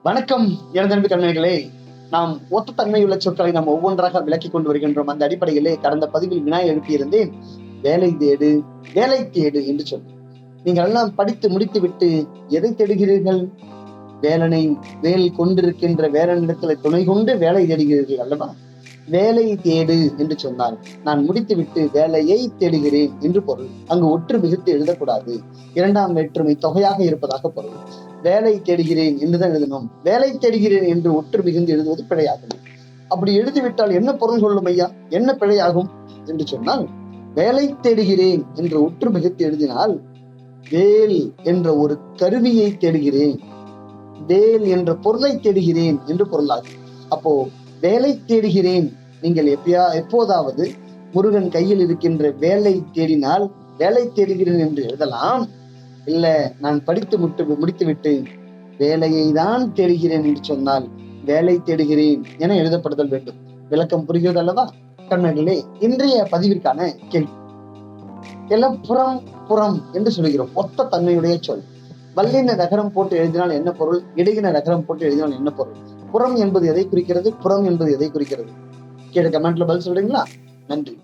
வணக்கம் எனதன்பு கண்மணிகளே. நாம் ஒத்த தன்மையுள்ள சொற்களை நாம் ஒவ்வொன்றாக விளக்கி கொண்டு வருகின்றோம். அந்த அடிப்படையிலே கடந்த பதிவில் வினா எழுப்பியிருந்தேன். வேலை தேடு, வேலை தேடு என்று சொல்லி நீங்கள் எல்லாம் படித்து முடித்து விட்டு எதை தேடுகிறீர்கள்? வேல் கொண்டிருக்கின்ற வேலனிடத்துல துணை கொண்டு வேலை தேடுகிறீர்கள் அல்லவா? வேலை தேடு என்று சொன்னால் நான் முடித்துவிட்டு வேலையை தேடுகிறேன் என்று பொருள். அங்கு ஒற்று மிகுத்து எழுதக்கூடாது. இரண்டாம் வேற்றுமை தொகையாக இருப்பதாக பொருள். வேலை தேடுகிறேன் என்றுதான் எழுதணும். வேலை தேடுகிறேன் என்று ஒற்று மிகுந்து எழுதுவது பிழையாகும். அப்படி எழுதிவிட்டால் என்ன பொருள் கொள்ளும் ஐயா? என்ன பிழையாகும் என்று சொன்னால், வேலை தேடுகிறேன் என்று ஒற்று மிகுத்து எழுதினால் வேல் என்ற ஒரு கருவியை தேடுகிறேன், வேல் என்ற பொருளை தேடுகிறேன் என்று பொருளாகும். அப்போ வேலை தேடுகிறேன், நீங்கள் எப்போதாவது முருகன் கையில் இருக்கின்ற வேலை தேடினால் வேலை தேடுகிறேன் என்று எழுதலாம். இல்ல, நான் படித்து முடித்துவிட்டு வேலையை தான் தேடுகிறேன் என்று சொன்னால் வேலை தேடுகிறேன் என எழுதப்படுதல் வேண்டும். விளக்கம் புரிகிறது அல்லவா கண்மணிகளே? இன்றைய பதிவிற்கான கேள்வி எல்லாம் புறம் புறம் என்று சொல்கிறோம். ஒத்த தன்மையுடைய சொல். வல்லின நகரம் போட்டு எழுதினால் என்ன பொருள்? இடையின நகரம் போட்டு எழுதினால் என்ன பொருள்? புறம் என்பது எதை குறிக்கிறது? புறம் என்பது எதை குறிக்கிறது? கீழே கமெண்ட்ல பதில் சொல்றீங்களா? நன்றி.